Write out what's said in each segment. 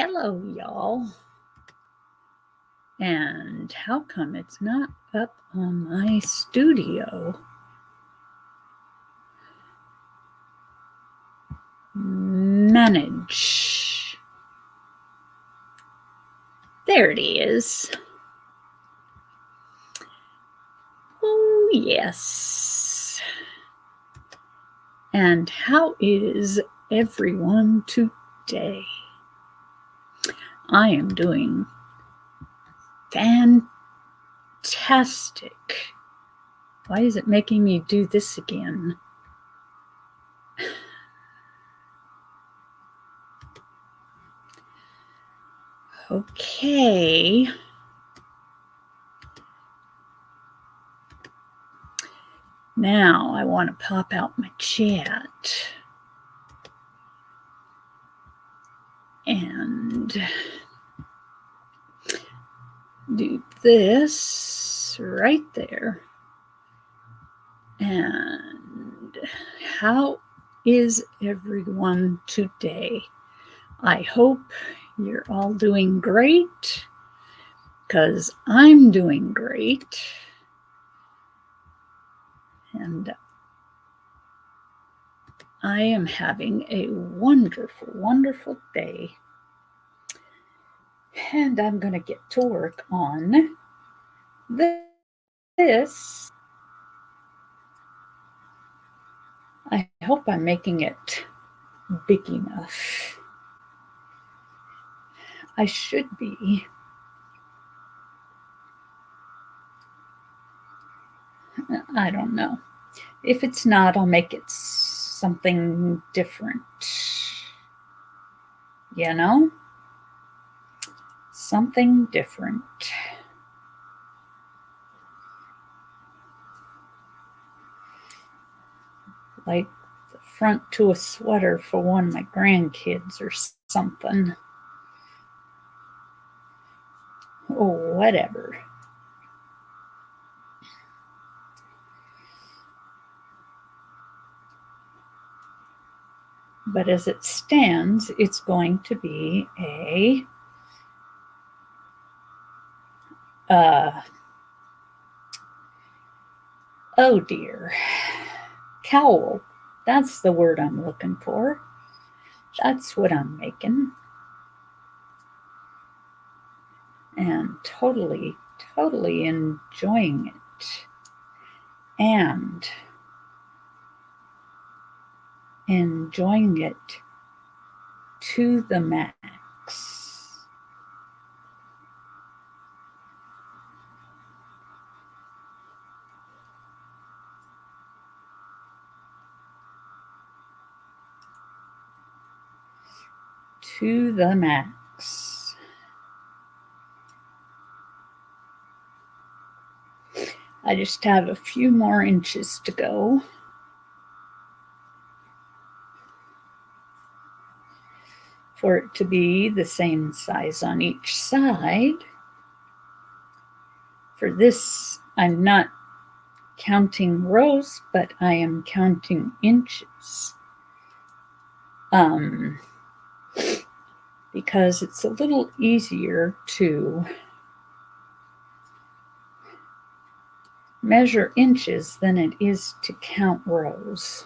Hello, y'all. And how come it's not up on my studio? Manage. There it is. Oh, yes. And how is everyone today? I am doing fantastic. Why is it making me do this again? Okay. Now I want to pop out my chat and do this right there. And how is everyone today? I hope you're all doing great, because I'm doing great. And I am having a wonderful, wonderful day. And I'm going to get to work on this. I hope I'm making it big enough. I should be. I don't know. If it's not, I'll make it something different. You know? Something different. Like the front to a sweater for one of my grandkids or something. Oh, whatever. But as it stands, it's going to be a oh dear, cowl. That's the word I'm looking for. That's what I'm making. And totally enjoying it. And enjoying it to the max. To the max. I just have a few more inches to go. For it to be the same size on each side. For this, I'm not counting rows, but I am counting inches. Because it's a little easier to measure inches than it is to count rows.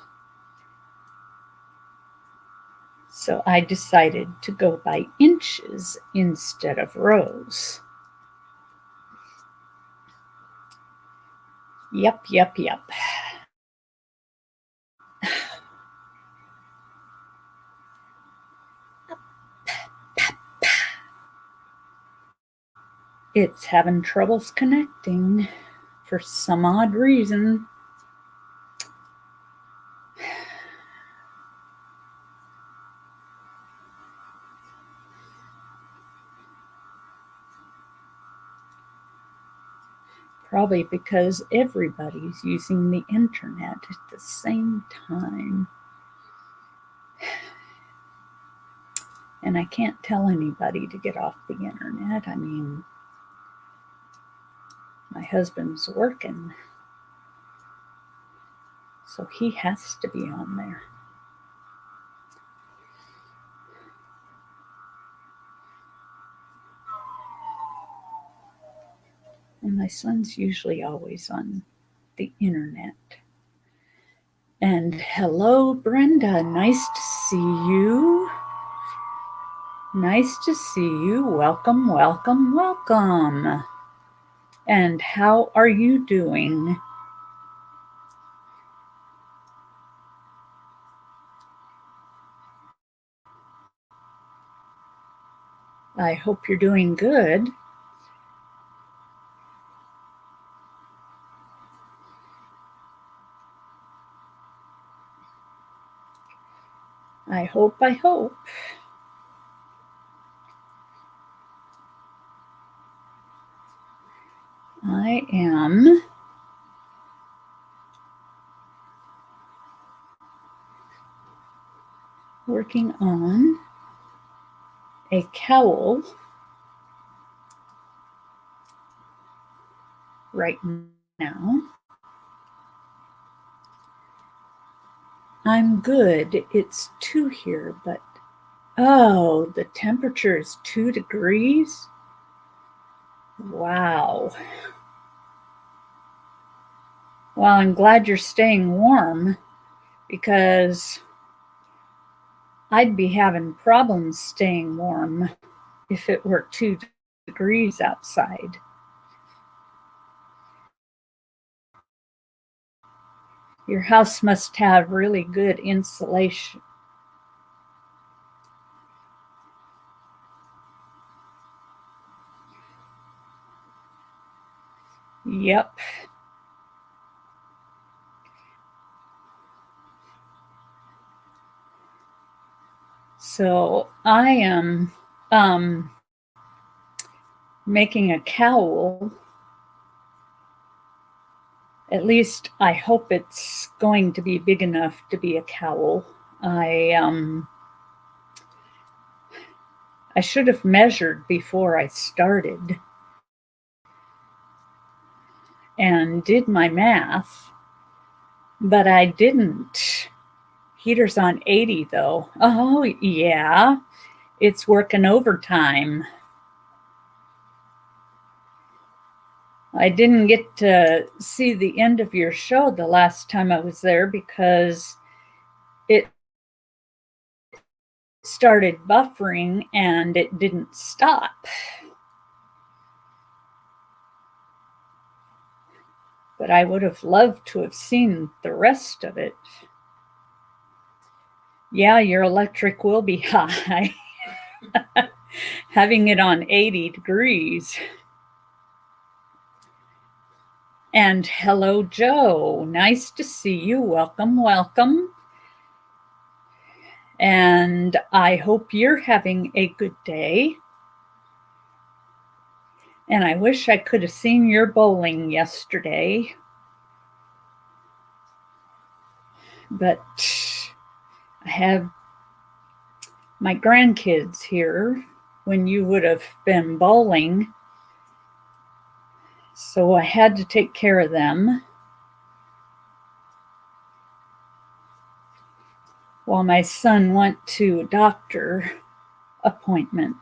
So I decided to go by inches instead of rows. Yep. It's having troubles connecting for some odd reason. Probably because everybody's using the internet at the same time. And I can't tell anybody to get off the internet. I mean, my husband's working, so he has to be on there. And my son's usually always on the internet. And hello, Brenda. Nice to see you. Nice to see you. Welcome, welcome, welcome. And how are you doing? I hope you're doing good. I hope. I am working on a cowl right now. I'm good. It's 2 here, but oh, the temperature is 2 degrees. Wow. Well, I'm glad you're staying warm because I'd be having problems staying warm if it were 2 degrees outside. Your house must have really good insulation. Yep. So I am making a cowl. At least I hope it's going to be big enough to be a cowl. I should have measured before I started and did my math, but I didn't. Heater's on 80 though. Oh, yeah, it's working overtime. I didn't get to see the end of your show the last time I was there because it started buffering and it didn't stop. But I would have loved to have seen the rest of it. Yeah, your electric will be high. Having it on 80 degrees. And hello, Joe. Nice to see you. Welcome, welcome. And I hope you're having a good day. And I wish I could have seen your bowling yesterday. But I have my grandkids here when you would have been bowling. So I had to take care of them while my son went to a doctor appointment.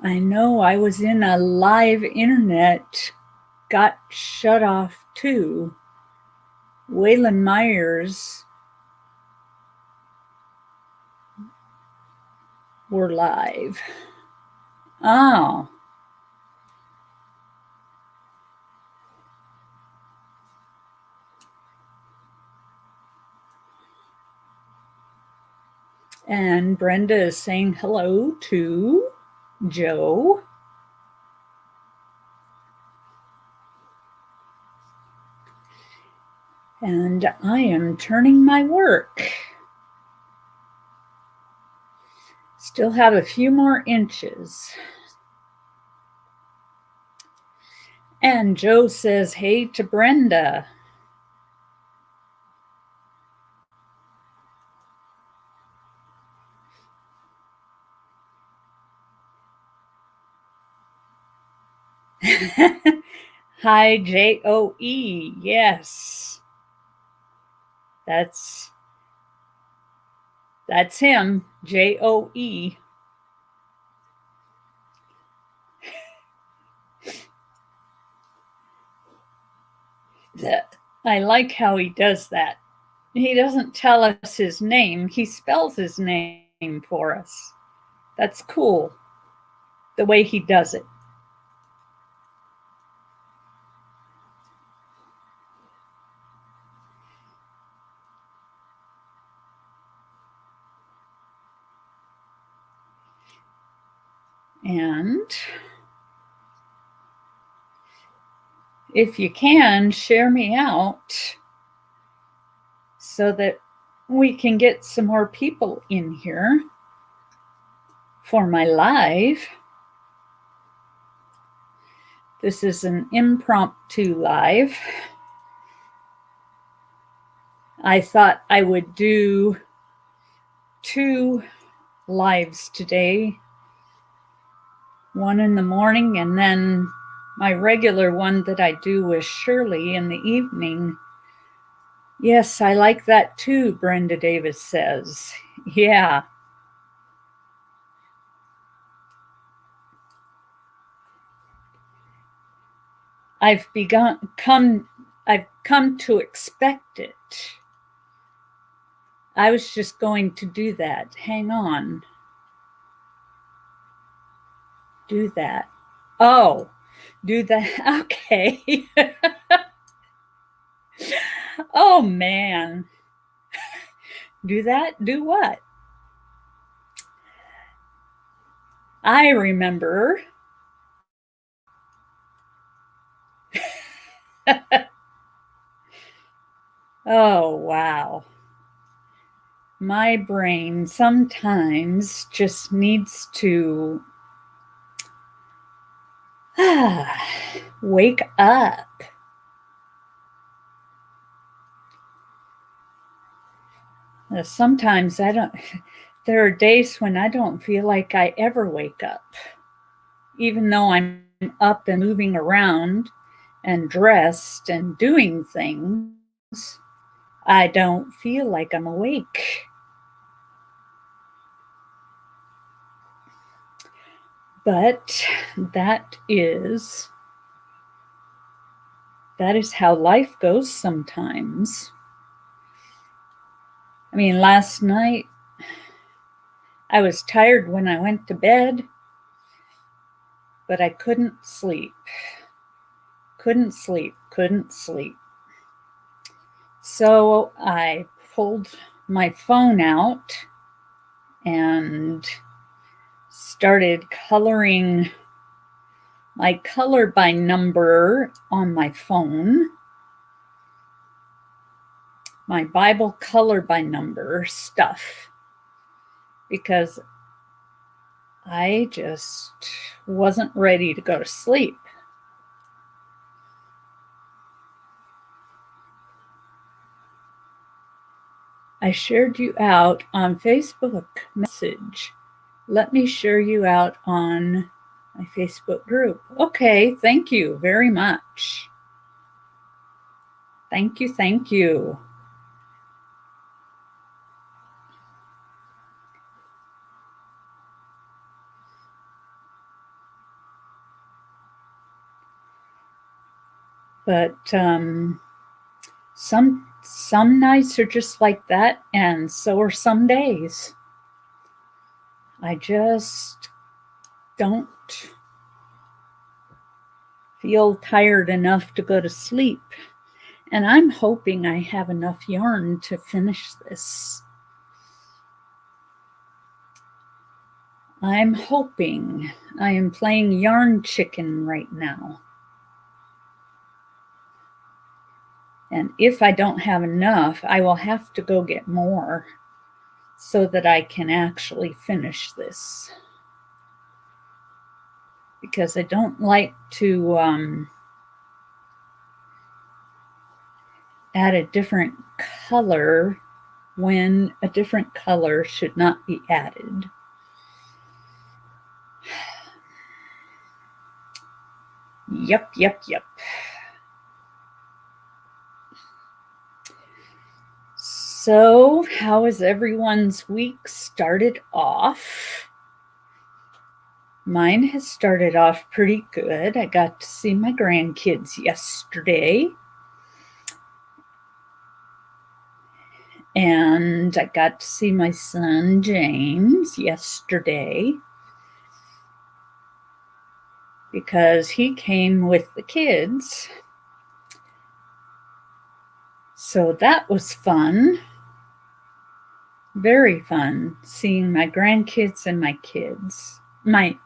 I know I was in a live internet, got shut off too. Waylon Myers were live. Oh. And Brenda is saying hello to Joe. And I am turning my work. Still have a few more inches. And Joe says, hey to Brenda. Hi, Joe. Yes. That's him, Joe. I like how he does that. He doesn't tell us his name, he spells his name for us. That's cool, the way he does it. And if you can, share me out so that we can get some more people in here for my live. This is an impromptu live. I thought I would do 2 lives today, one in the morning and then my regular one that I do with Shirley in the evening. Yes, I like that too, Brenda Davis says. Yeah. I've come to expect it. I was just going to do that. Hang on. Do that. Oh, do that. Okay. Oh, man. Do that? Do what? I remember. Oh, wow. My brain sometimes just needs to wake up. Sometimes there are days when I don't feel like I ever wake up. Even though I'm up and moving around and dressed and doing things, I don't feel like I'm awake. But that is how life goes sometimes. I mean, last night I was tired when I went to bed, but I couldn't sleep. Couldn't sleep. So I pulled my phone out and started coloring my color by number on my phone, my Bible color by number stuff, because I just wasn't ready to go to sleep. I shared you out on Facebook message. Let me share you out on my Facebook group. Okay, thank you very much. Thank you. But some nights are just like that, and so are some days. I just don't feel tired enough to go to sleep. And I'm hoping I have enough yarn to finish this. I'm hoping. I am playing yarn chicken right now. And if I don't have enough, I will have to go get more so that I can actually finish this. Because I don't like to add a different color when a different color should not be added. Yep. So, how has everyone's week started off? Mine has started off pretty good. I got to see my grandkids yesterday. And I got to see my son James yesterday because he came with the kids. So that was fun. Very fun seeing my grandkids and my kids. My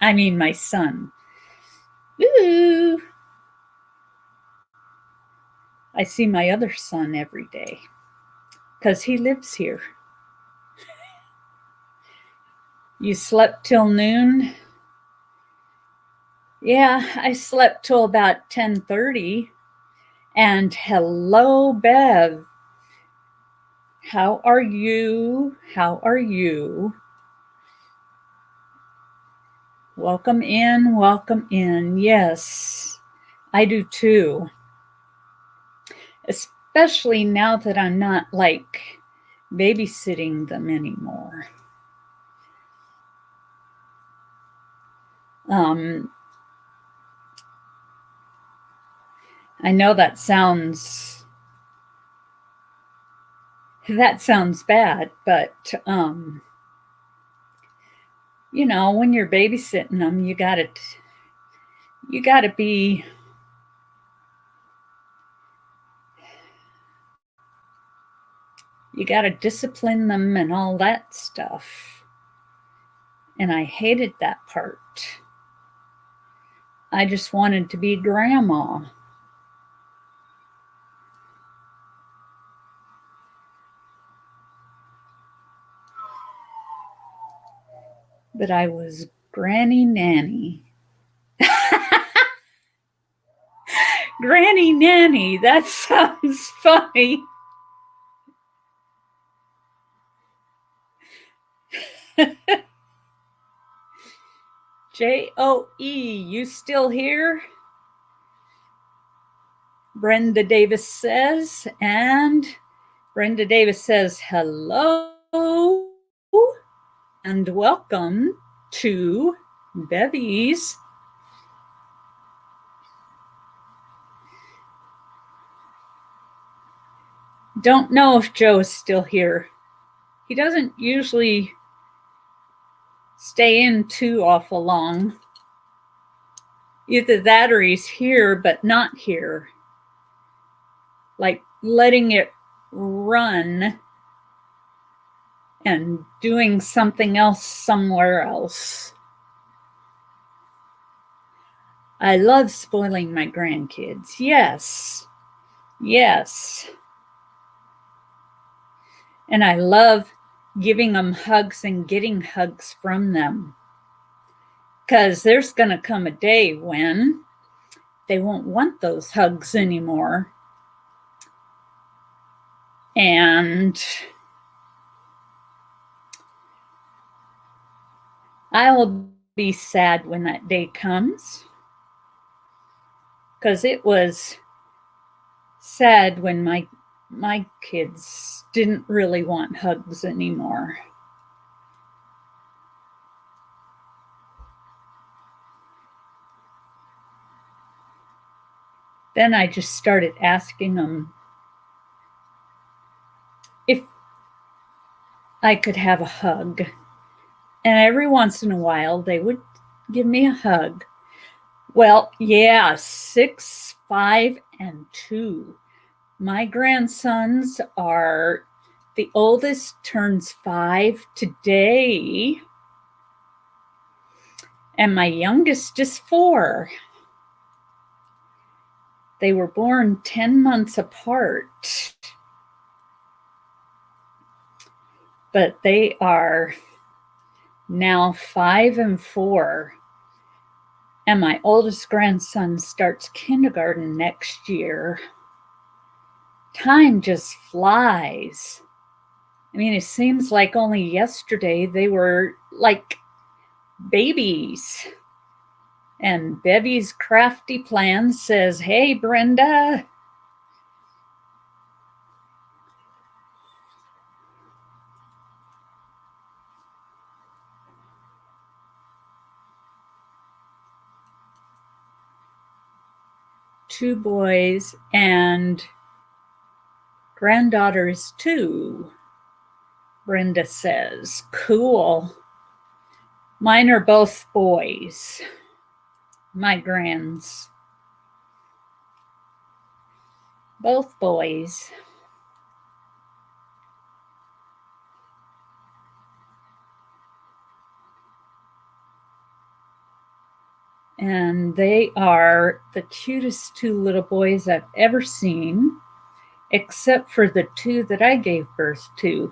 son. Ooh. I see my other son every day because he lives here. You slept till noon? Yeah, I slept till about 10:30. And hello, Bev. How are you? How are you? Welcome in, welcome in. Yes, I do too. Especially now that I'm not like babysitting them anymore. I know that sounds bad, but you know, when you're babysitting them, you gotta be you gotta discipline them and all that stuff. And I hated that part. I just wanted to be grandma. But I was Granny Nanny. Granny Nanny, that sounds funny. Joe, you still here? Brenda Davis says, and Brenda Davis says, hello and welcome to Bevies. Don't know if Joe is still here. He doesn't usually stay in too awful long. Either that or he's here but not here. Like letting it run and doing something else somewhere else. I love spoiling my grandkids. Yes. Yes. And I love giving them hugs and getting hugs from them. Because there's going to come a day when they won't want those hugs anymore. And I'll be sad when that day comes. Because it was sad when my kids didn't really want hugs anymore. Then I just started asking them if I could have a hug. And every once in a while, they would give me a hug. Well, yeah, 6, 5, and 2. My grandsons are, the oldest turns 5 today, and my youngest is 4. They were born 10 months apart, but they are now 5 and 4. And my oldest grandson starts kindergarten next year. Time just flies. I mean, it seems like only yesterday they were like babies. And Bevy's crafty plan says, hey, Brenda. Two boys and granddaughters too. Brenda says. Cool. Mine are both boys. My grands. Both boys. And they are the cutest two little boys I've ever seen, except for the two that I gave birth to.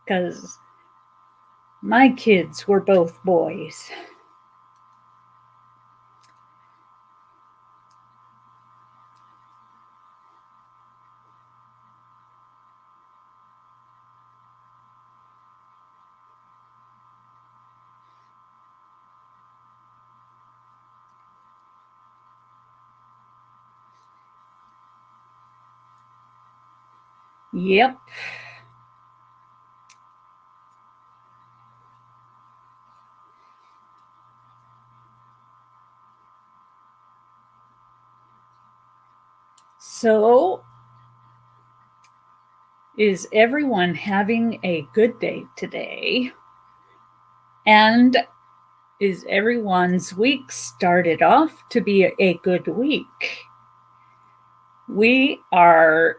Because my kids were both boys. Yep. So, is everyone having a good day today? And is everyone's week started off to be a good week? We are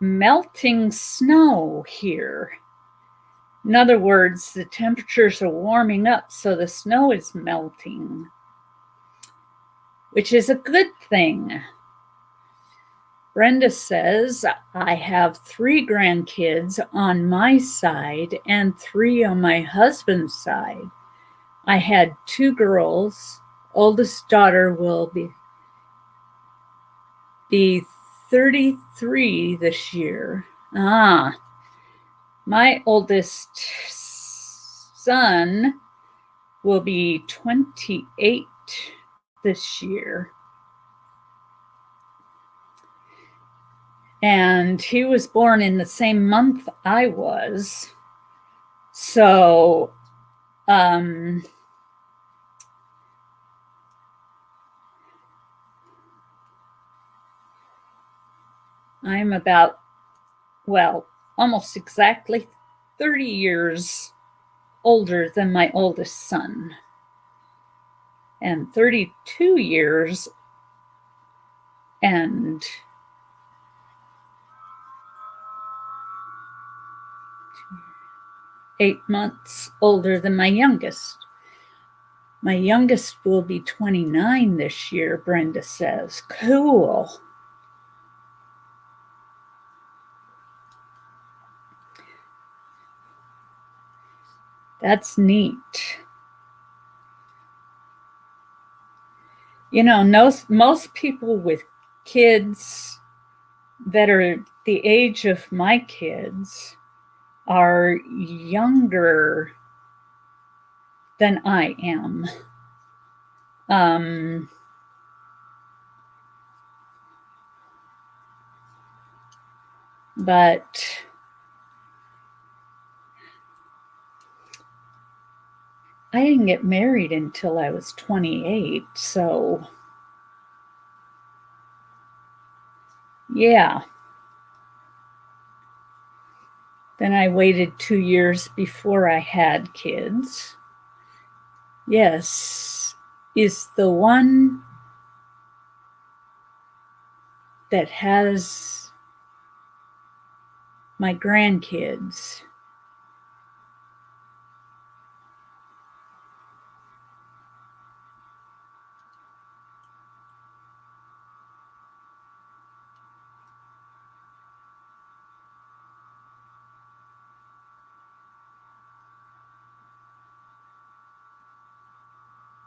melting snow here. In other words, the temperatures are warming up, so the snow is melting, which is a good thing. Brenda says, I have 3 grandkids on my side and 3 on my husband's side. I had 2 girls. Oldest daughter will be 33 this year. My oldest son will be 28 this year. And he was born in the same month I was. So, I'm about, almost exactly 30 years older than my oldest son, and 32 years and 8 months older than my youngest. My youngest will be 29 this year, Brenda says. Cool. That's neat. You know, most people with kids that are the age of my kids are younger than I am. But I didn't get married until I was 28, so yeah. Then I waited 2 years before I had kids. Yes, is the one that has my grandkids.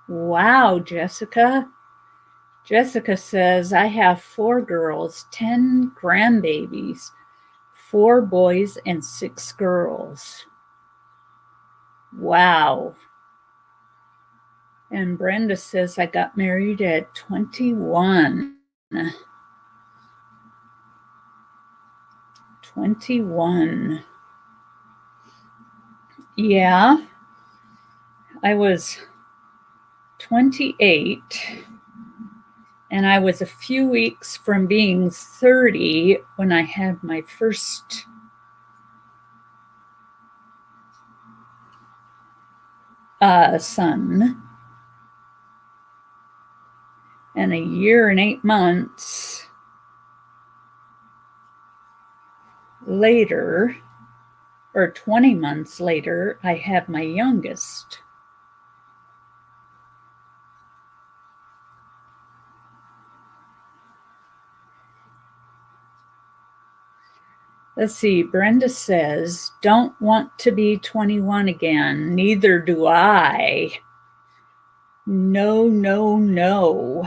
Wow, Jessica. Jessica says, I have 4 girls, 10 grandbabies, 4 boys, and 6 girls. Wow. And Brenda says, I got married at 21. 21. Yeah, I was 28 And I was a few weeks from being 30 when I had my first son. And a year and 8 months later, or 20 months later, I had my youngest. Let's see, Brenda says, don't want to be 21 again. Neither do I. No, no, no.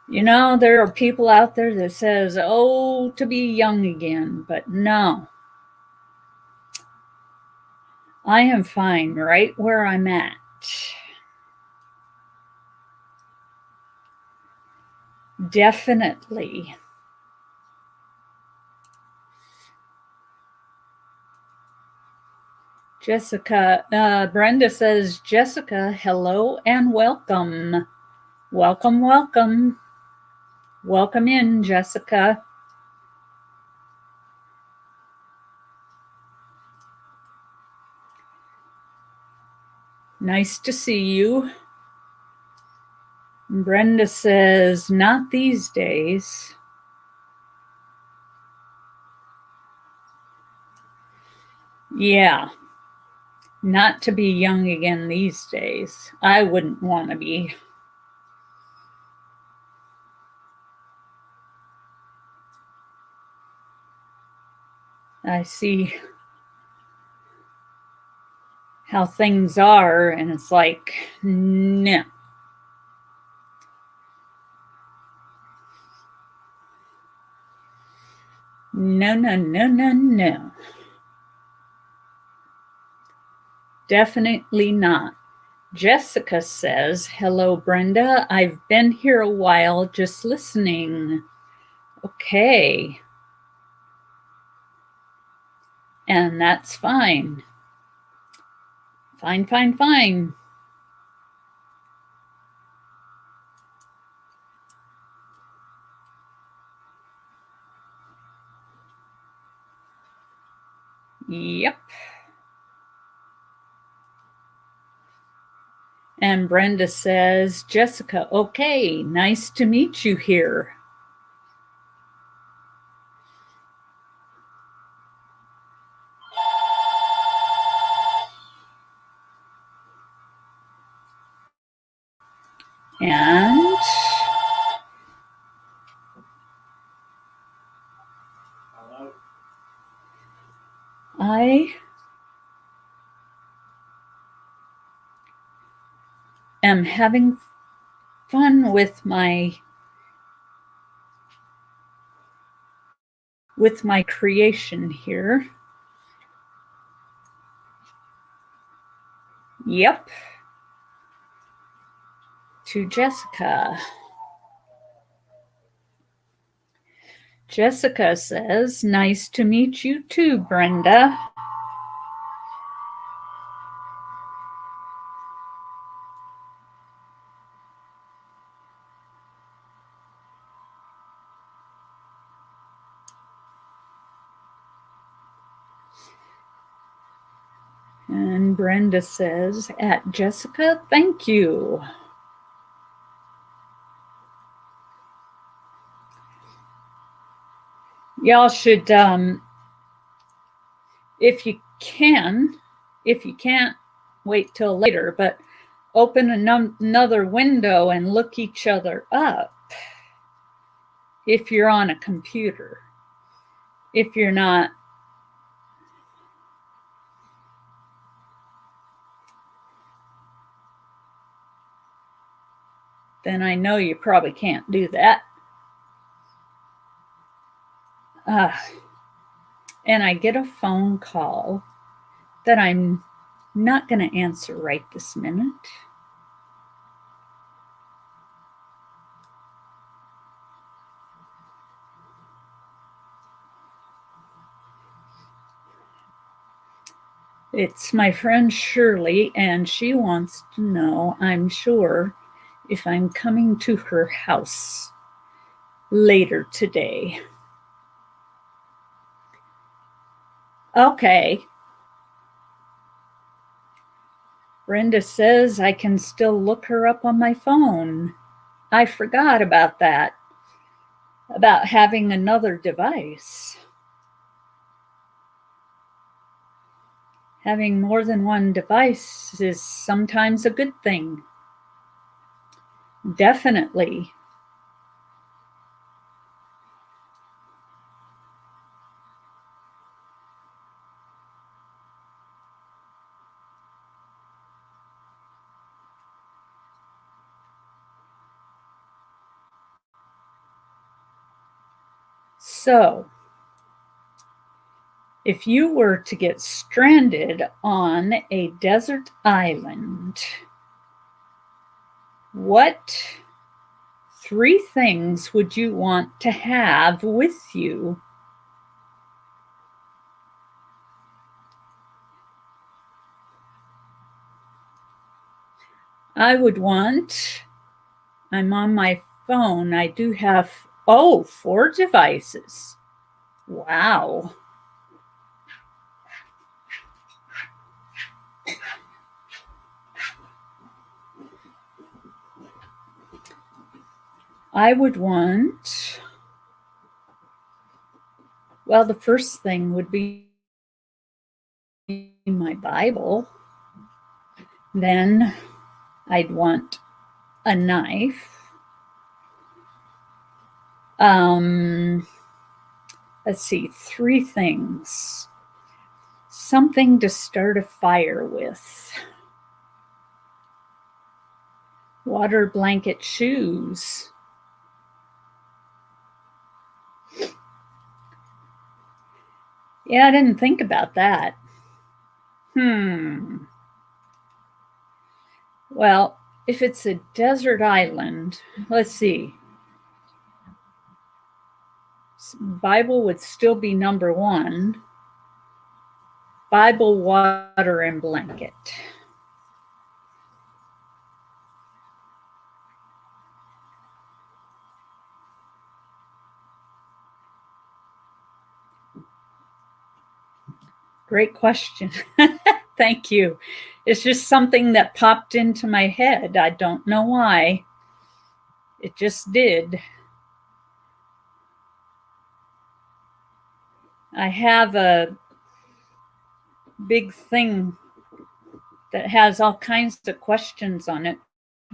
You know, there are people out there that says, oh, to be young again, but no. I am fine right where I'm at. Definitely. Jessica, Brenda says, Jessica, hello and welcome. Welcome, welcome. Welcome in, Jessica. Nice to see you. Brenda says, not these days. Yeah, not to be young again these days. I wouldn't want to be. I see how things are, and it's like, no. No, no, no, no, no. Definitely not. Jessica says, hello, Brenda. I've been here a while just listening. Okay. And that's fine. Fine, fine, fine. Yep. And Brenda says, Jessica, okay, nice to meet you here. And I am having fun with my creation here. Yep. To Jessica. Jessica says, nice to meet you too, Brenda. And Brenda says, at Jessica, thank you. Y'all should, if you can, if you can't, wait till later, but open another window and look each other up if you're on a computer. If you're not, then I know you probably can't do that. And I get a phone call that I'm not going to answer right this minute. It's my friend Shirley, and she wants to know, I'm sure, if I'm coming to her house later today. Okay. Brenda says I can still look her up on my phone. I forgot about that, about having another device. Having more than one device is sometimes a good thing. Definitely. So, if you were to get stranded on a desert island, what 3 things would you want to have with you? I would want, I'm on my phone, I do have, 4 devices. Wow. I would want, well, the first thing would be my Bible. Then I'd want a knife. Let's see, 3 things. Something to start a fire with. Water, blanket, shoes. Yeah, I didn't think about that. Well, if it's a desert island, let's see. Bible would still be number 1. Bible, water, and blanket. Great question. Thank you. It's just something that popped into my head. I don't know why. It just did. I have a big thing that has all kinds of questions on it,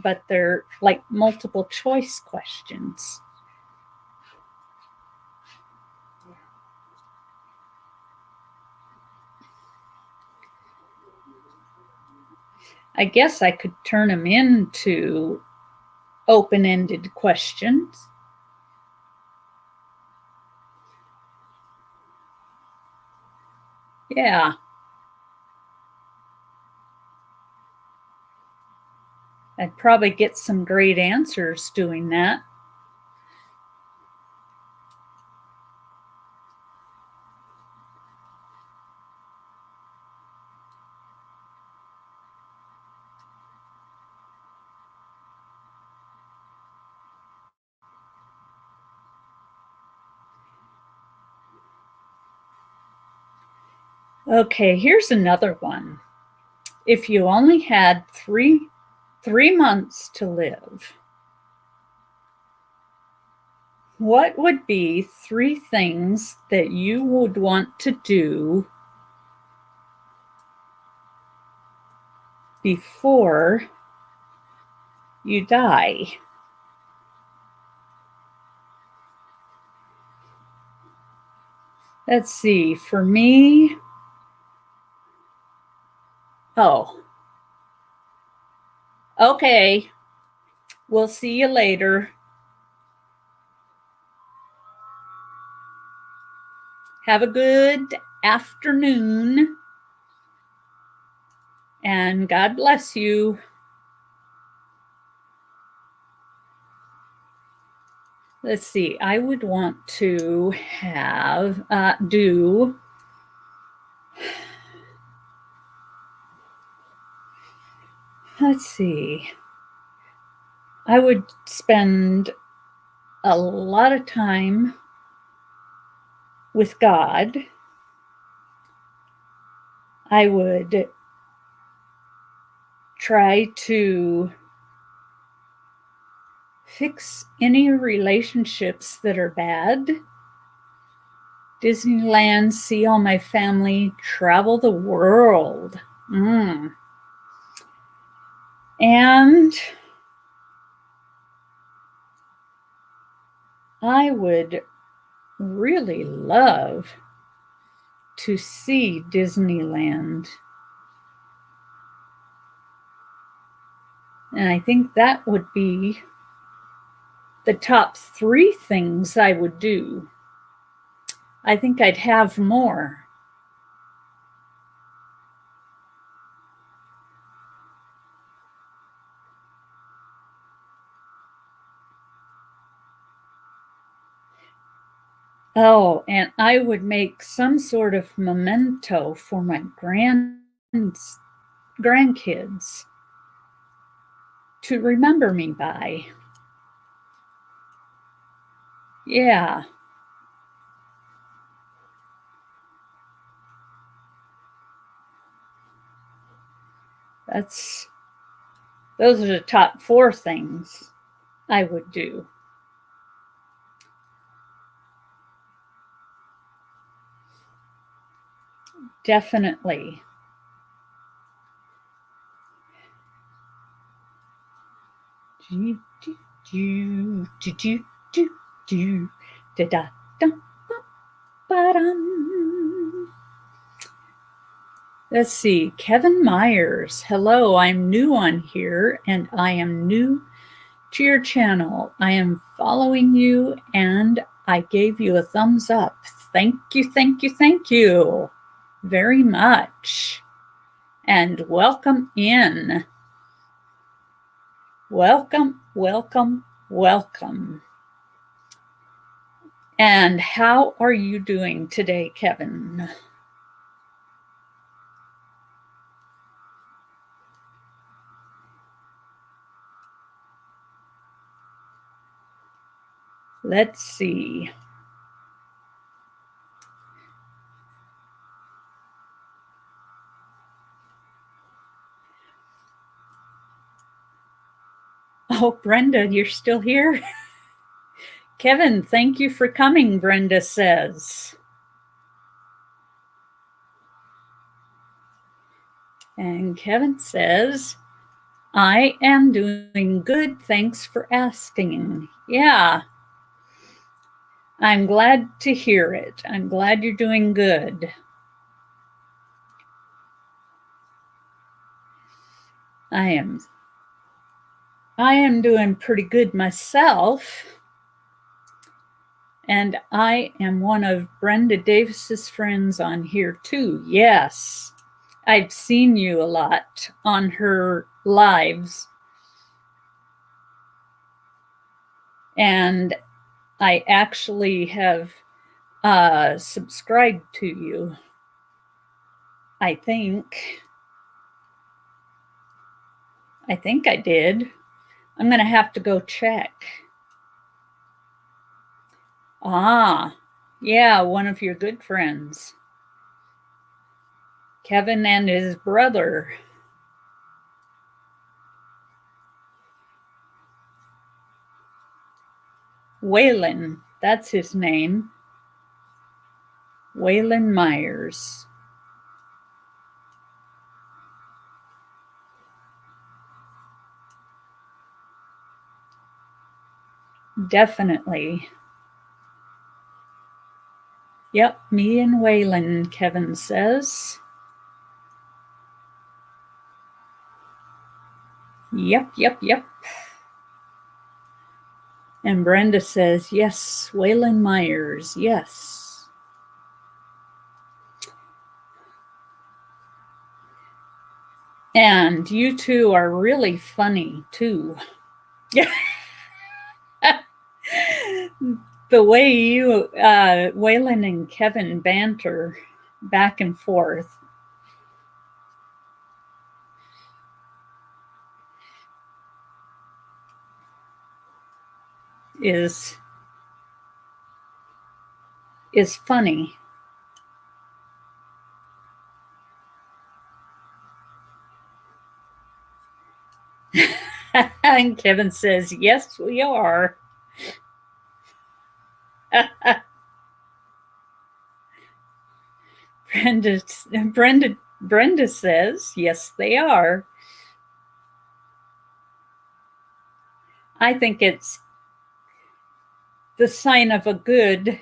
but they're like multiple choice questions. I guess I could turn them into open-ended questions. Yeah. I'd probably get some great answers doing that. Okay, here's another one. If you only had three months to live, what would be 3 things that you would want to do before you die? Let's see, for me, okay, we'll see you later. Have a good afternoon, and God bless you. Let's see, I would want to have, let's see, I would spend a lot of time with God. I would try to fix any relationships that are bad. Disneyland, see all my family, travel the world. And I would really love to see Disneyland. And I think that would be the top 3 things I would do. I think I'd have more. Oh, and I would make some sort of memento for my grandkids to remember me by. Yeah. Those are the top 4 things I would do. Definitely. Let's see, Kevin Myers. Hello, I'm new on here and I am new to your channel. I am following you and I gave you a thumbs up. Thank you, thank you, thank you very much. And welcome in. Welcome, welcome, welcome. And how are you doing today, Kevin? Let's see. Oh, Brenda, you're still here? Kevin, thank you for coming, Brenda says. And Kevin says, I am doing good. Thanks for asking. Yeah. I'm glad to hear it. I'm glad you're doing good. I am doing pretty good myself. And I am one of Brenda Davis's friends on here too. Yes. I've seen you a lot on her lives. And I actually have subscribed to you. I think I did. I'm going to have to go check. Ah, yeah, one of your good friends. Kevin and his brother. Waylon, that's his name. Waylon Myers. Definitely. Yep, me and Waylon, Kevin says. Yep. And Brenda says, yes, Waylon Myers, yes. And you two are really funny too. The way you, Waylon and Kevin banter back and forth. is funny. And Kevin says, yes, we are. Brenda says, yes, they are. I think it's the sign of a good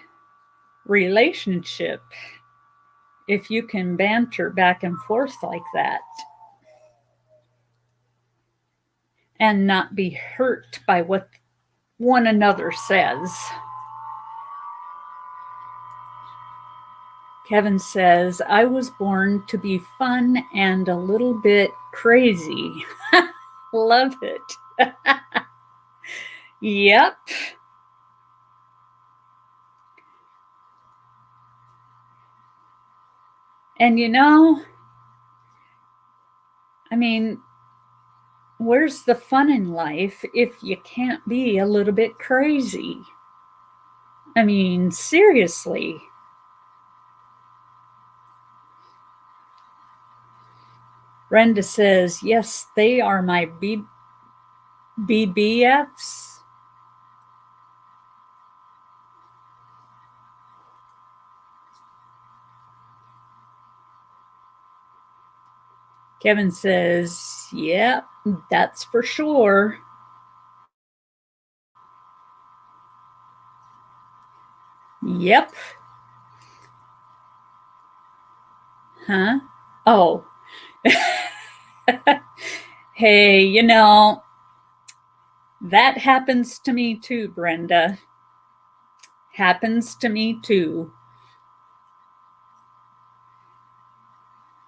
relationship if you can banter back and forth like that and not be hurt by what one another says. Kevin says, I was born to be fun and a little bit crazy. Love it. Yep. And I mean, where's the fun in life if you can't be a little bit crazy? I mean, seriously. Brenda says, yes, they are my BBFs. Kevin says, yeah, that's for sure. Yep. Huh? Oh. Hey, that happens to me too, Brenda. Happens to me too.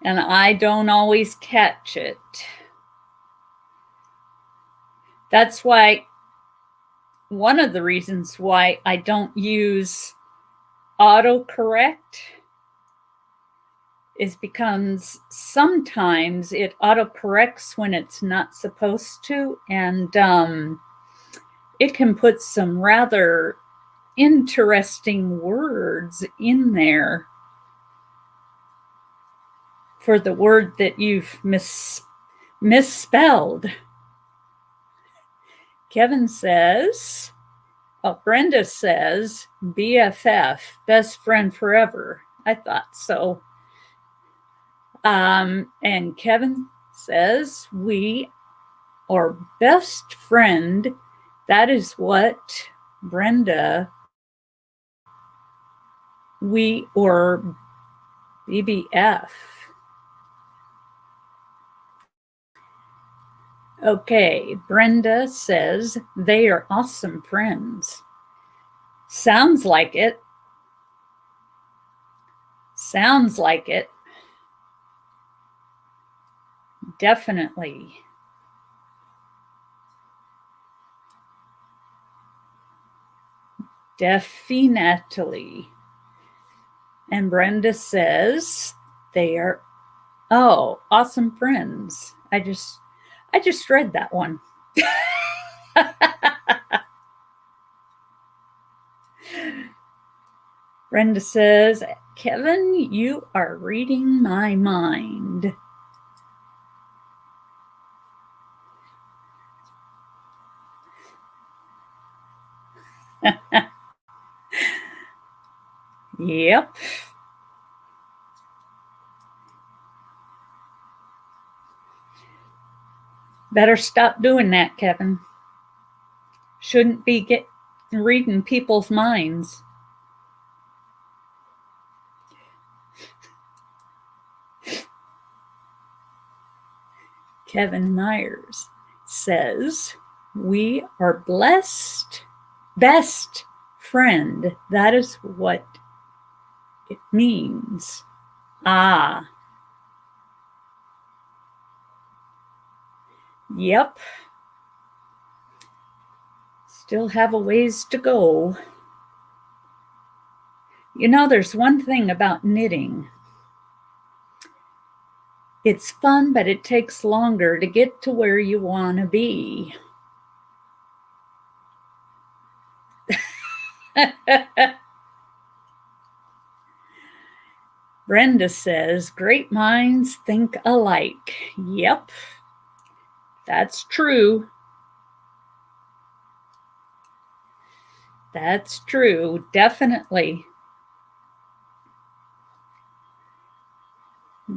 And I don't always catch it. That's why, one of the reasons why I don't use autocorrect is because sometimes it autocorrects when it's not supposed to, and it can put some rather interesting words in there for the word that you've misspelled. Kevin says, Brenda says, BFF, best friend forever. I thought so. And Kevin says, we are best friend. That is what Brenda, we or BBF. Okay, Brenda says they are awesome friends. Sounds like it. Sounds like it. Definitely. Definitely. And Brenda says they are, awesome friends. I just read that one. Brenda says, Kevin, you are reading my mind. Yep. Better stop doing that, Kevin. Shouldn't be reading people's minds. Kevin Myers says, we are blessed, best friend. That is what it means. Ah. Yep. Still have a ways to go. There's one thing about knitting. It's fun, but it takes longer to get to where you want to be. Brenda says, great minds think alike. Yep, that's true. That's true, definitely.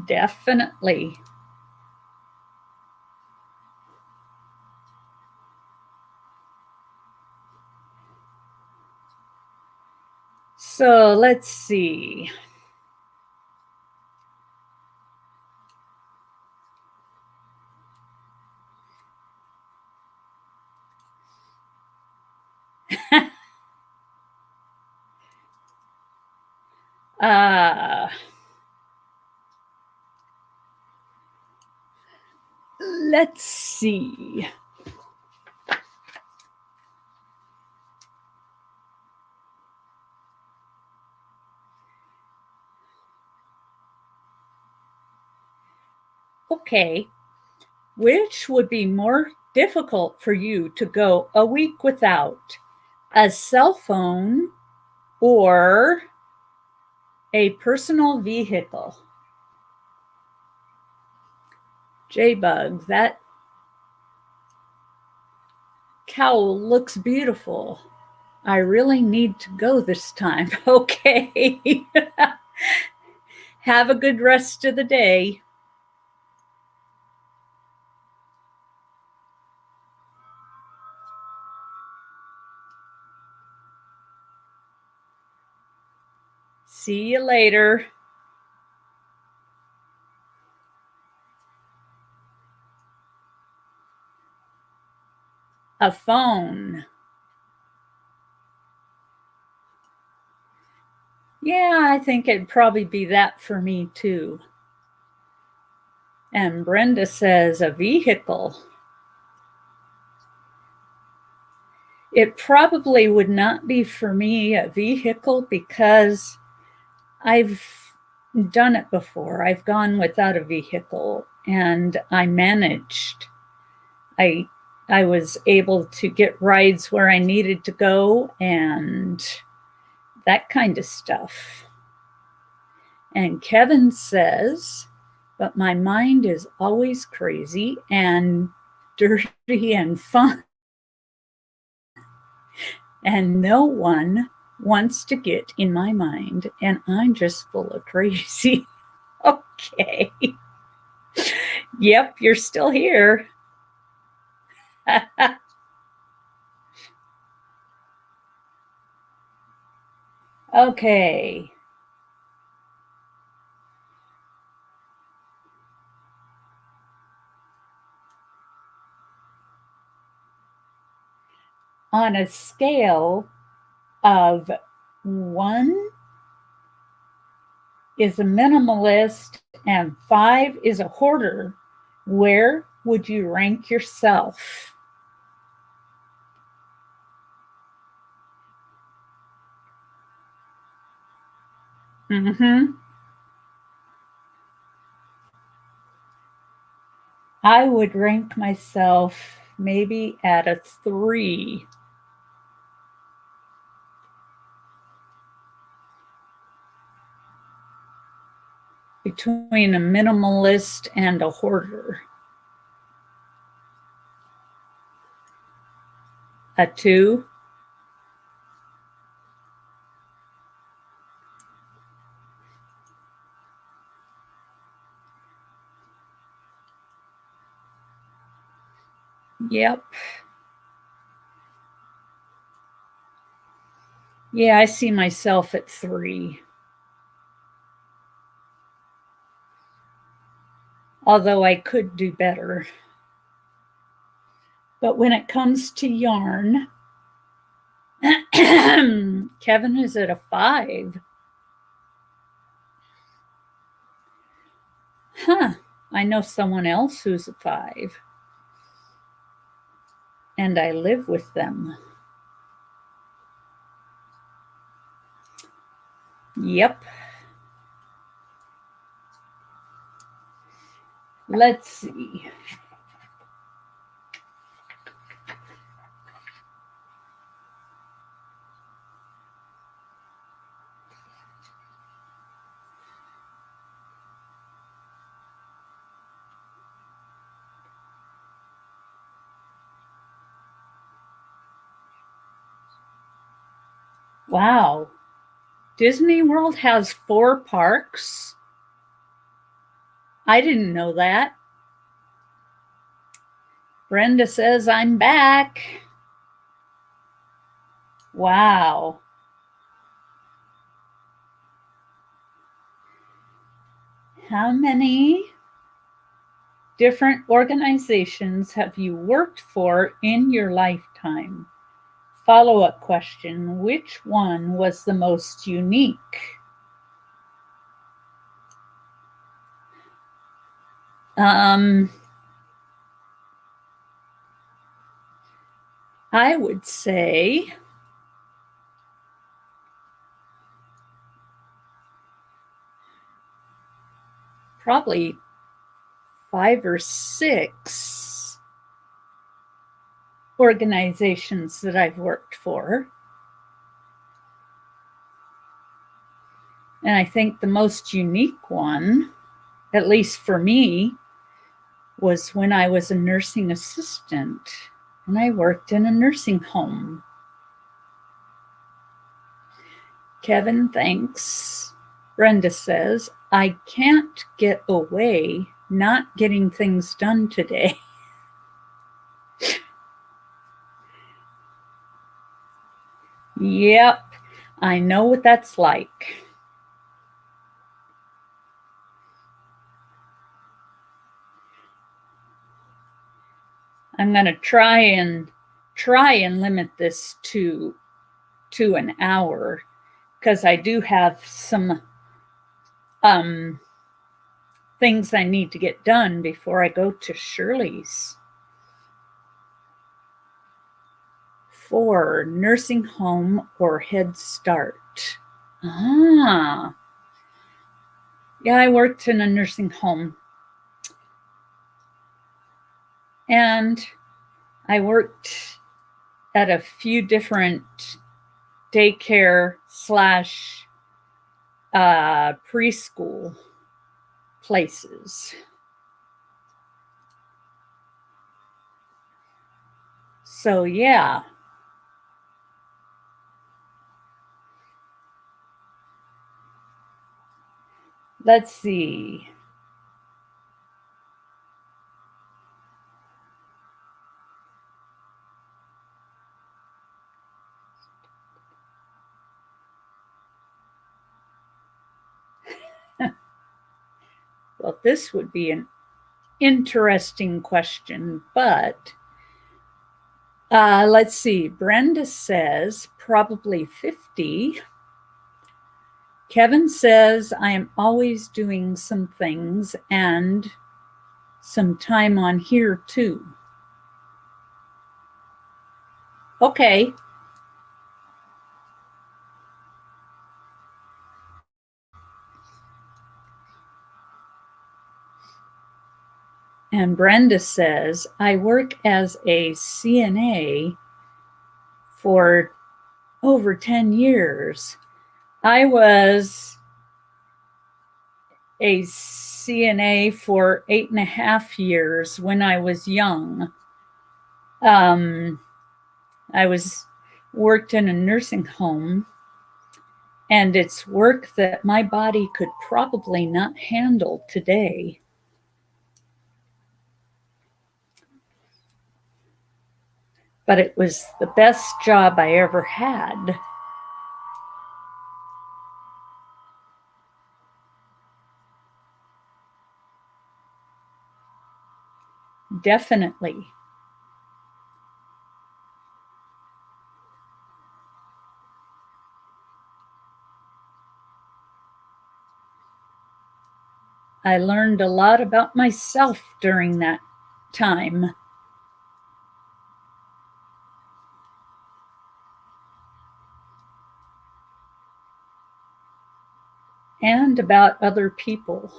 Definitely. So let's see. Let's see. Okay, which would be more difficult for you to go a week without? A cell phone or a personal vehicle? J-Bug, that cowl looks beautiful. I really need to go this time. Okay. Have a good rest of the day. See you later. A phone. Yeah, I think it'd probably be that for me too. And Brenda says a vehicle. It probably would not be for me a vehicle because I've done it before. I've gone without a vehicle and I managed. I was able to get rides where I needed to go and that kind of stuff. And Kevin says, but my mind is always crazy and dirty and fun. And no one wants to get in my mind, and I'm just full of crazy. Okay. Yep, you're still here. Okay. On a scale of 1 is a minimalist and 5 is a hoarder, where would you rank yourself? I would rank myself maybe at a 3. Between a minimalist and a hoarder. A 2. Yep. Yeah, I see myself at 3. Although I could do better. But when it comes to yarn, Kevin is at a 5. Huh, I know someone else who's a 5. And I live with them. Yep. Let's see. Wow. Disney World has 4 parks? I didn't know that. Brenda says I'm back. Wow. How many different organizations have you worked for in your lifetime? Follow-up question, which one was the most unique? I would say probably 5 or 6 organizations that I've worked for. And I think the most unique one, at least for me, was when I was a nursing assistant and I worked in a nursing home. Kevin, thanks. Brenda says, I can't get away not getting things done today. Yep, I know what that's like. I'm going to try and limit this to an hour because I do have some things I need to get done before I go to Shirley's. For nursing home or Head Start. Yeah, I worked in a nursing home. And I worked at a few different daycare / preschool places. So yeah. Let's see. Well, this would be an interesting question, but let's see. Brenda says probably 50. Kevin says I am always doing some things and some time on here too. Okay. And Brenda says, I work as a CNA for over 10 years. I was a CNA for 8.5 years when I was young. I worked in a nursing home, and it's work that my body could probably not handle today. But it was the best job I ever had. Definitely. I learned a lot about myself during that time. And about other people.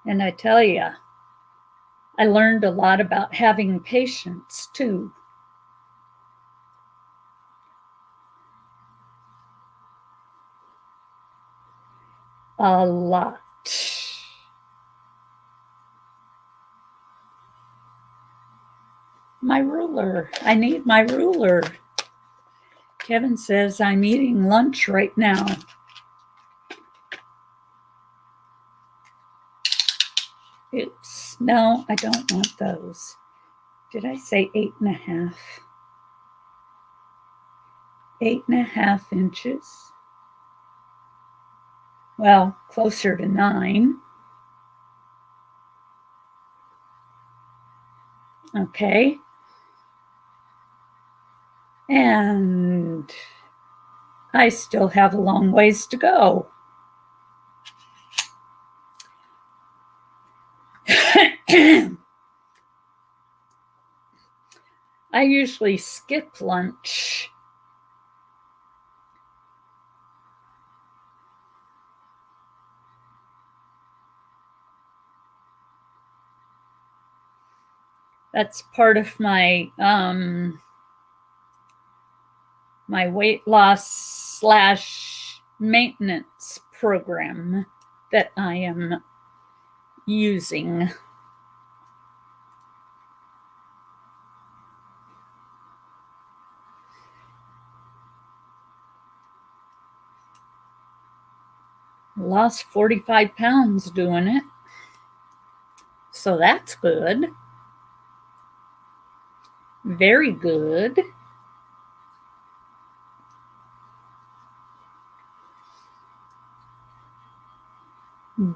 And I tell you, I learned a lot about having patience too. A lot. My ruler. I need my ruler. Kevin says I'm eating lunch right now. Oops. No, I don't want those. Did I say 8.5? 8.5 inches. Well, closer to 9. Okay. And I still have a long ways to go. I usually skip lunch. That's part of my my weight loss / maintenance program that I am using. Lost 45 pounds doing it. So that's good. Very good.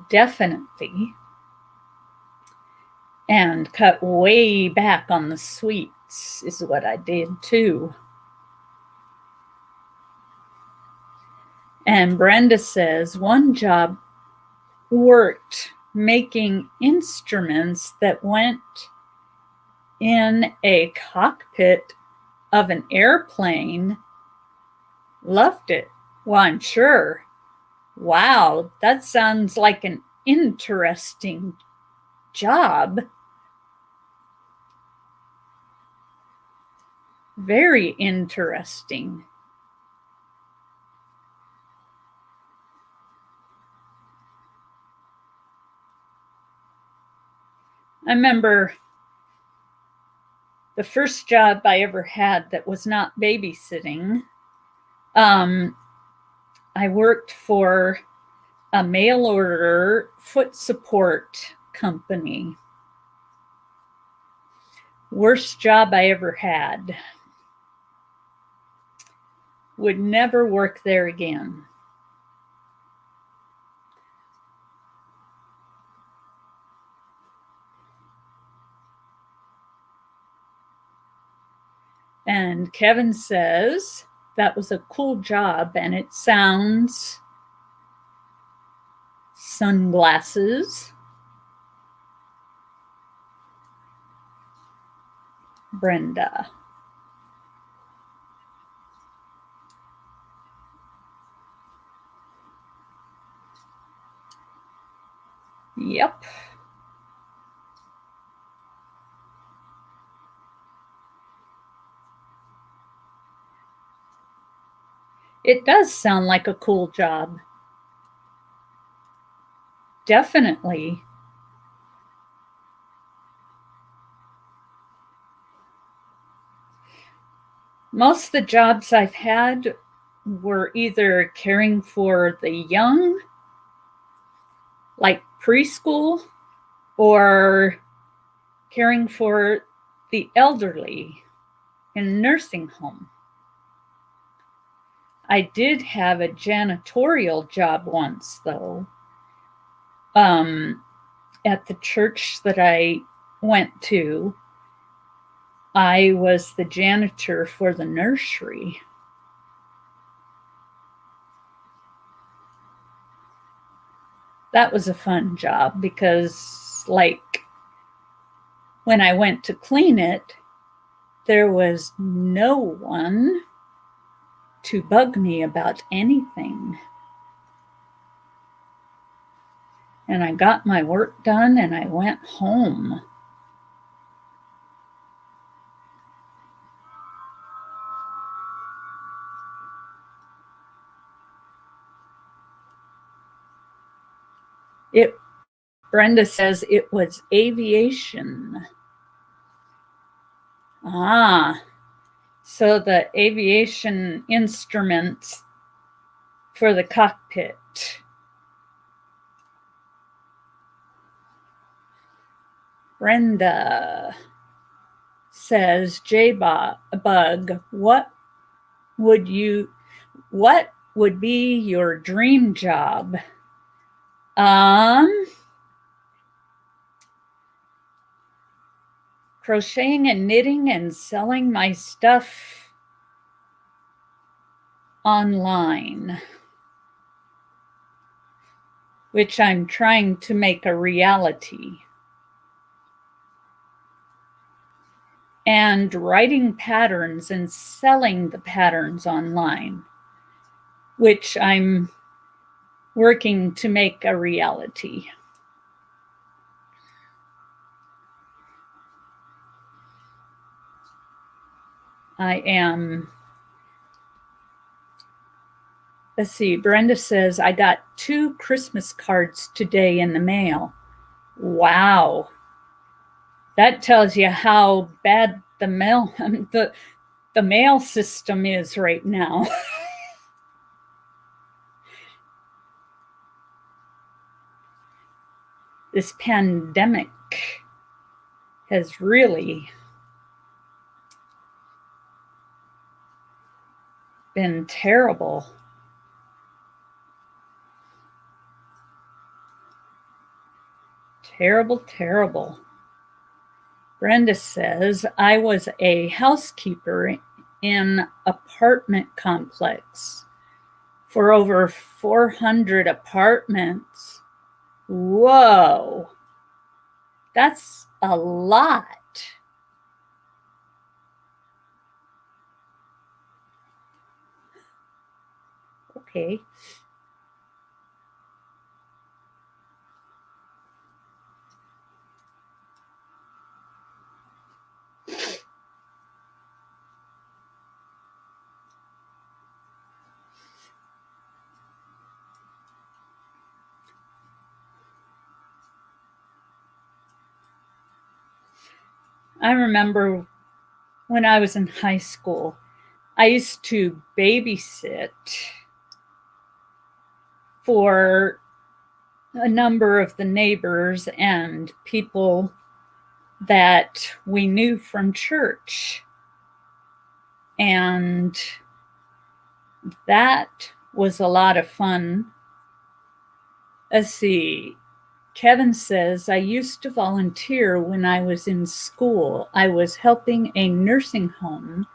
Definitely. And cut way back on the sweets is what I did too. And Brenda says one job worked making instruments that went in a cockpit of an airplane. Loved it. Well, I'm sure. Wow, that sounds like an interesting job. Very interesting. I remember the first job I ever had that was not babysitting. I worked for a mail order foot support company. Worst job I ever had. Would never work there again. And Kevin says that was a cool job, and it sounds sunglasses. Brenda. Yep. It does sound like a cool job. Definitely. Most of the jobs I've had were either caring for the young, like preschool, or caring for the elderly in a nursing home. I did have a janitorial job once, though, at the church that I went to. I was the janitor for the nursery. That was a fun job because, like, when I went to clean it, there was no one to bug me about anything. And I got my work done and I went home. Brenda says it was aviation. So the aviation instruments for the cockpit. Brenda says, J-Bug, what would be your dream job? Crocheting and knitting and selling my stuff online, which I'm trying to make a reality. And writing patterns and selling the patterns online, which I'm working to make a reality. I am. Let's see, Brenda says, I got 2 Christmas cards today in the mail. Wow. That tells you how bad the mail system is right now. This pandemic has really been terrible. Terrible, terrible. Brenda says, I was a housekeeper in apartment complex for over 400 apartments. Whoa, that's a lot. Okay. I remember when I was in high school, I used to babysit for a number of the neighbors and people that we knew from church. And that was a lot of fun. Let's see. Kevin says, I used to volunteer when I was in school. I was helping a nursing home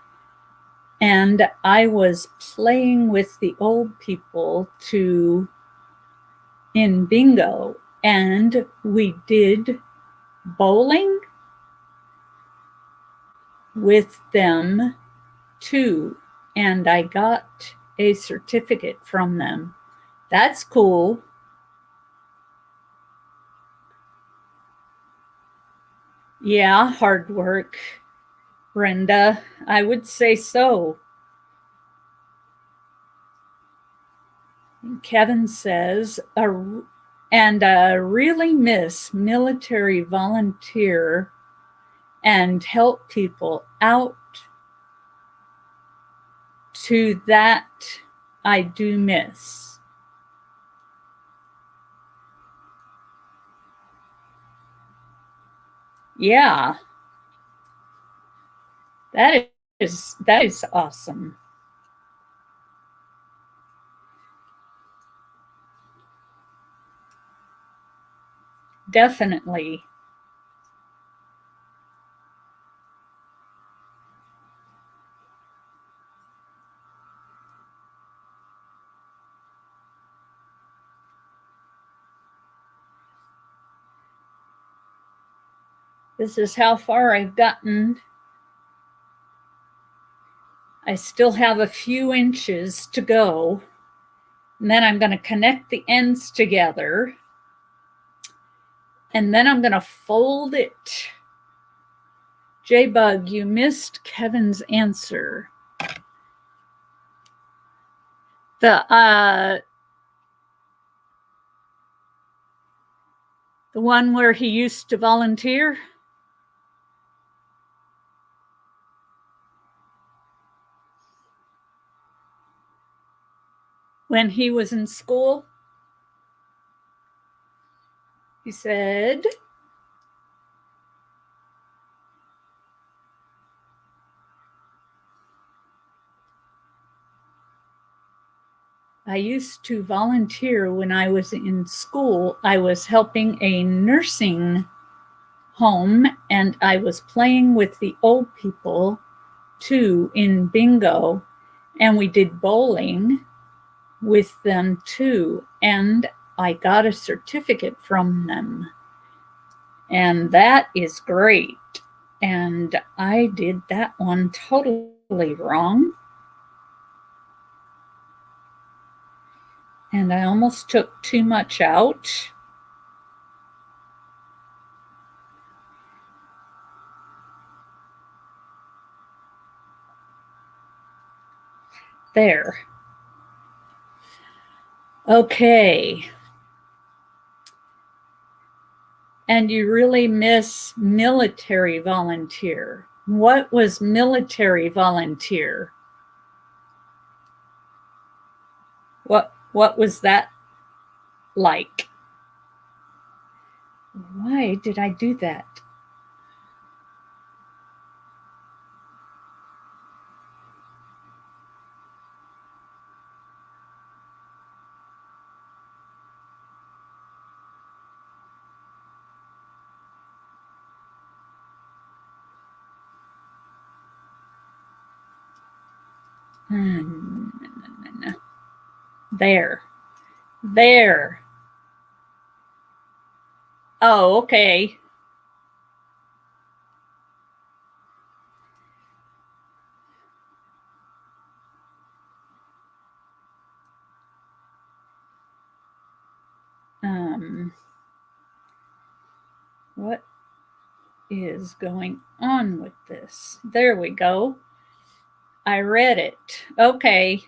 and I was playing with the old people in bingo, and we did bowling with them too, and I got a certificate from them. That's cool. Yeah, hard work, Brenda. I would say so. Kevin says, and really miss military volunteer and help people out. To that I do miss. Yeah. That is awesome. Definitely. This is how far I've gotten. I still have a few inches to go. And then I'm going to connect the ends together. And then I'm going to fold it. J-Bug, you missed Kevin's answer. The one where he used to volunteer? When he was in school? He said, I used to volunteer when I was in school. I was helping a nursing home and I was playing with the old people too in bingo, and we did bowling with them too, and I got a certificate from them, and that is great. And I did that one totally wrong, and I almost took too much out. There. Okay. And you really miss military volunteer. What was military volunteer? What was that like? Why did I do that? There. There. Oh, okay. What is going on with this? There we go. I read it. Okay.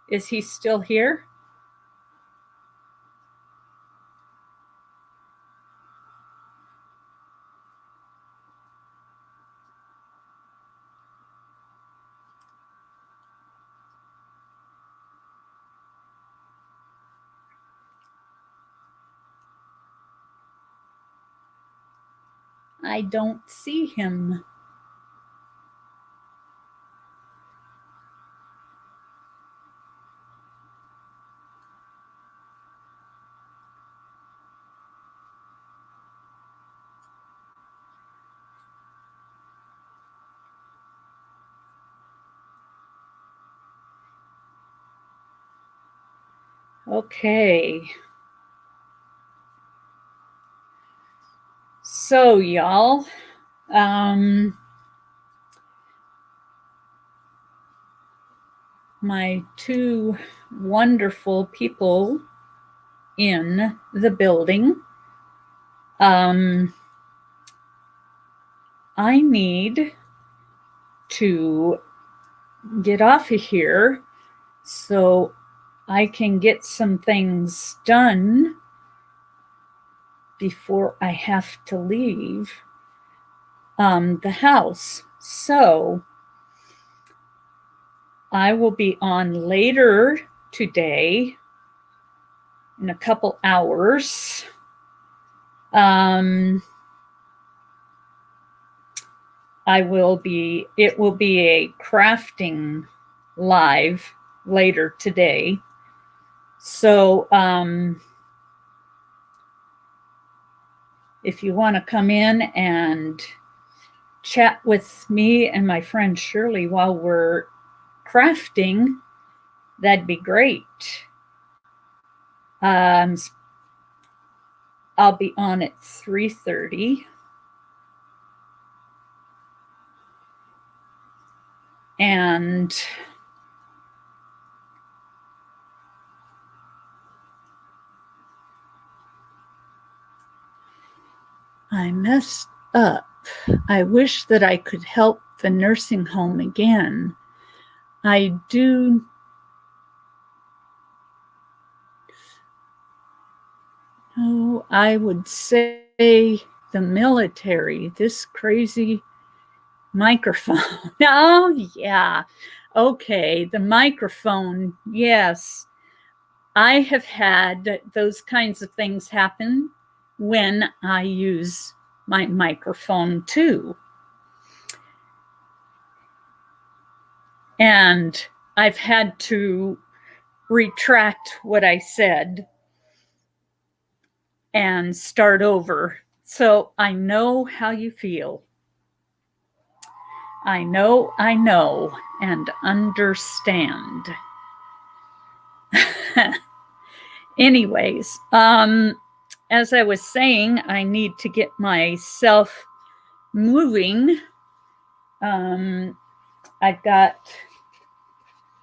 Is he still here? I don't see him. Okay. So, y'all, my two wonderful people in the building, I need to get off of here so I can get some things done before I have to leave the house. So I will be on later today in a couple hours. It will be a crafting live later today. So if you want to come in and chat with me and my friend Shirley while we're crafting, that'd be great. I'll be on at 3:30. And I messed up. I wish that I could help the nursing home again. I do. Oh, I would say the military. This crazy microphone. Oh, yeah. Okay, the microphone. Yes. I have had those kinds of things happen when I use my microphone too. And I've had to retract what I said and start over. So I know how you feel. I know, and understand. Anyways, as I was saying, I need to get myself moving. I've got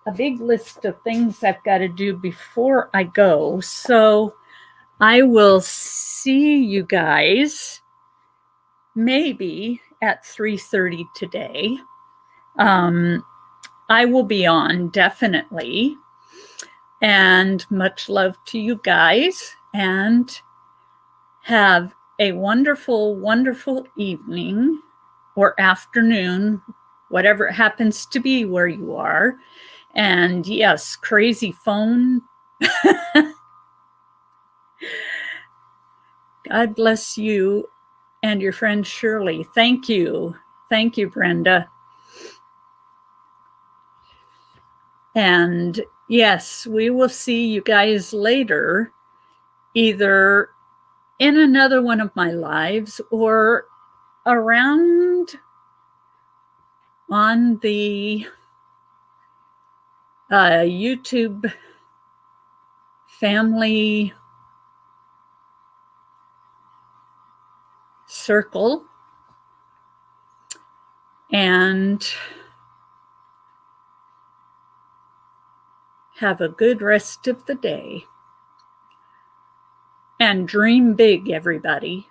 a big list of things I've got to do before I go. So I will see you guys maybe at 3:30 today. I will be on definitely. And much love to you guys, and have a wonderful, wonderful evening or afternoon, whatever it happens to be where you are. And yes, crazy phone. God bless you and your friend Shirley. Thank you. Thank you, Brenda. And yes, we will see you guys later, either in another one of my lives or around on the YouTube family circle. And have a good rest of the day. And dream big, everybody.